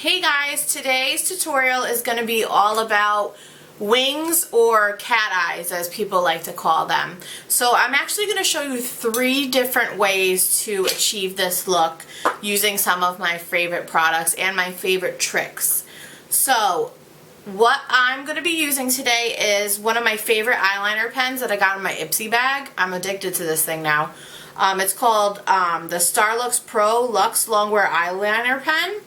Hey guys, today's tutorial is going to be all about wings or cat eyes as people like to call them. So I'm actually going to show you 3 different ways to achieve this look using some of my favorite products and my favorite tricks. So what I'm going to be using today is one of my favorite eyeliner pens that I got in my Ipsy bag. I'm addicted to this thing now. It's called the Starlux Pro Luxe Longwear Eyeliner Pen.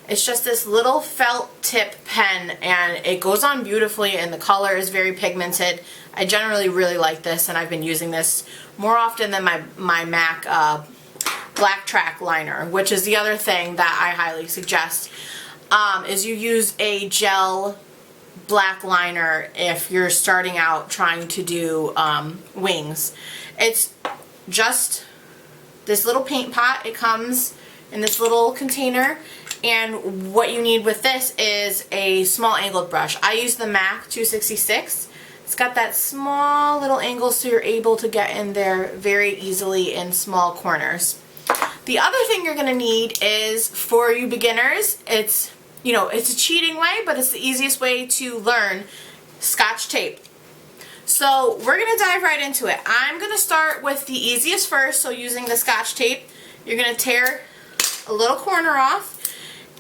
It's just this little felt tip pen and it goes on beautifully and the color is very pigmented. I generally really like this and I've been using this more often than my MAC Black Track liner, which is the other thing that I highly suggest, is you use a gel black liner if you're starting out trying to do wings. It's just this little paint pot. It comes in this little container. And what you need with this is a small angled brush. I use the MAC 266. It's got that small little angle so you're able to get in there very easily in small corners. The other thing you're going to need is, for you beginners, it's a cheating way, but it's the easiest way to learn, Scotch tape. So we're going to dive right into it. I'm going to start with the easiest first, so using the Scotch tape, you're going to tear a little corner off.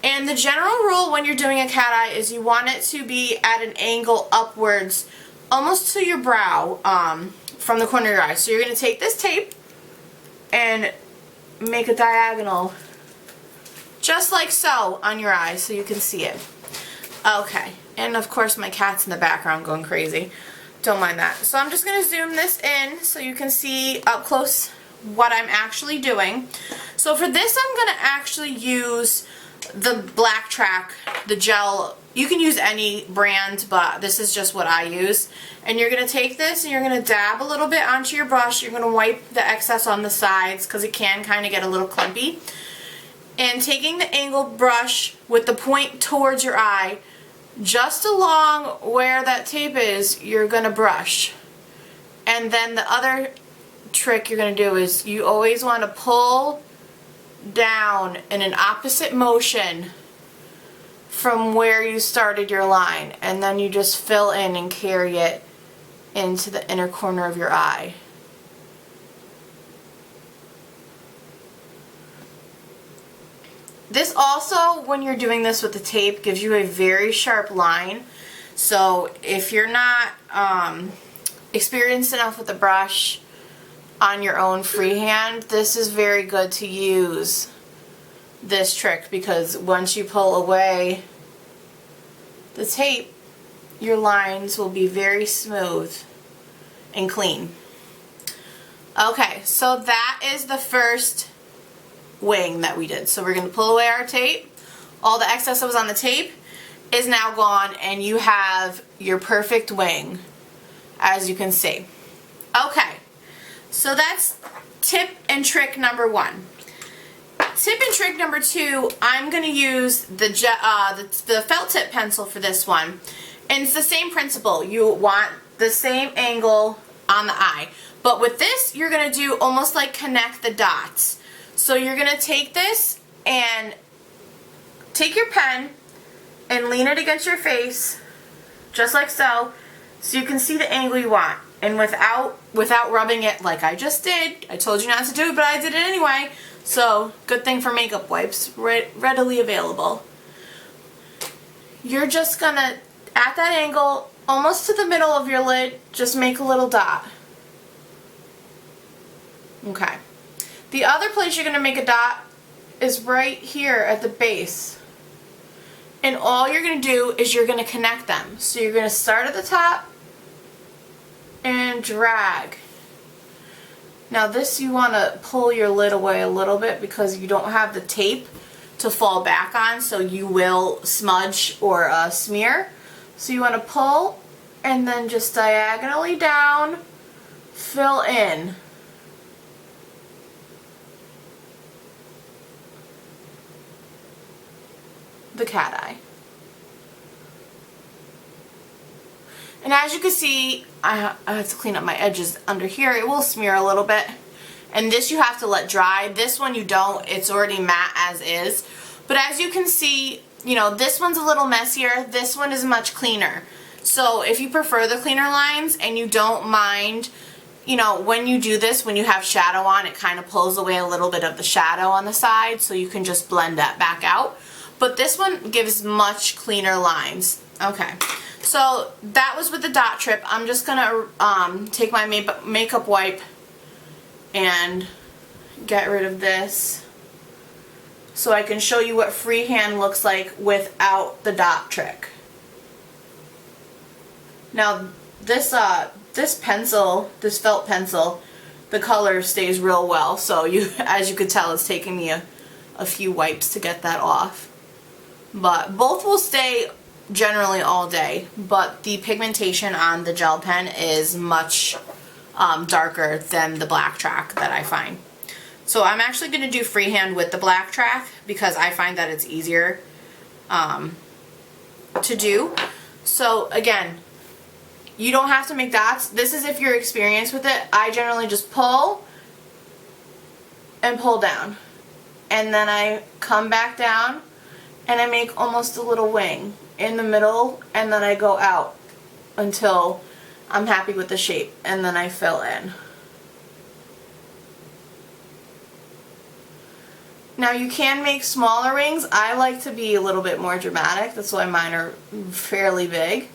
And the general rule when you're doing a cat eye is you want it to be at an angle upwards, almost to your brow, from the corner of your eye. So you're going to take this tape and make a diagonal, just like so, on your eye so you can see it. Okay, and of course my cat's in the background going crazy. Don't mind that. So I'm just going to zoom this in so you can see up close what I'm actually doing. So for this I'm going to actually use the Black Track, the gel. You can use any brand, but this is just what I use. And you're going to take this and you're going to dab a little bit onto your brush. You're going to wipe the excess on the sides because it can kind of get a little clumpy. And taking the angled brush with the point towards your eye, just along where that tape is, you're going to brush. And then the other trick you're going to do is you always want to pull down in an opposite motion from where you started your line, and then you just fill in and carry it into the inner corner of your eye. This also, when you're doing this with the tape, gives you a very sharp line. So if you're not experienced enough with the brush on your own freehand, this is very good to use this trick, because once you pull away the tape, your lines will be very smooth and clean. Okay, so that is the first wing that we did. So we're going to pull away our tape. All the excess that was on the tape is now gone and you have your perfect wing, as you can see. Okay. So that's tip and trick number 1. Tip and trick number 2, I'm going to use the felt tip pencil for this one. And it's the same principle. You want the same angle on the eye. But with this, you're going to do almost like connect the dots. So you're going to take this and take your pen and lean it against your face, just like so you can see the angle you want. And without rubbing it like I just did. I told you not to do it, but I did it anyway. So, good thing for makeup wipes, readily available. You're just gonna, at that angle, almost to the middle of your lid, just make a little dot. Okay. The other place you're gonna make a dot is right here at the base. And all you're gonna do is you're gonna connect them. So you're gonna start at the top and drag. Now this, you want to pull your lid away a little bit because you don't have the tape to fall back on, so you will smudge or smear. So you want to pull and then just diagonally down, fill in. The cat eye. And as you can see, I have to clean up my edges under here. It will smear a little bit. And this you have to let dry. This one you don't. It's already matte as is. But as you can see, you know, this one's a little messier, this one is much cleaner. So if you prefer the cleaner lines and you don't mind, you know, when you do this, when you have shadow on, it kind of pulls away a little bit of the shadow on the side, so you can just blend that back out. But this one gives much cleaner lines. Okay, so that was with the dot trip. I'm just gonna take my makeup wipe and get rid of this so I can show you what freehand looks like without the dot trick. Now this pencil, this felt pencil, the color stays real well, so as you could tell, it's taking me a few wipes to get that off. But both will stay generally all day, but the pigmentation on the gel pen is much darker than the black track that I find. So I'm actually going to do freehand with the black track because I find that it's easier to do. So again, you don't have to make dots. This is if you're experienced with it. I generally just pull and pull down, and then I come back down and I make almost a little wing in the middle, and then I go out until I'm happy with the shape, and then I fill in. Now you can make smaller wings. I like to be a little bit more dramatic. That's why mine are fairly big.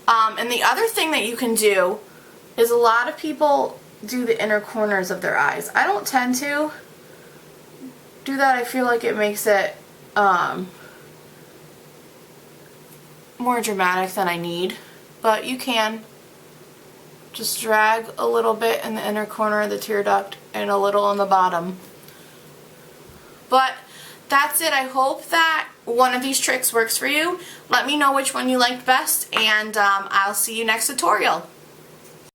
And the other thing that you can do is a lot of people do the inner corners of their eyes. I don't tend to do that. I feel like it makes it more dramatic than I need. But you can just drag a little bit in the inner corner of the tear duct and a little on the bottom. But that's it. I hope that one of these tricks works for you. Let me know which one you liked best, and I'll see you next tutorial.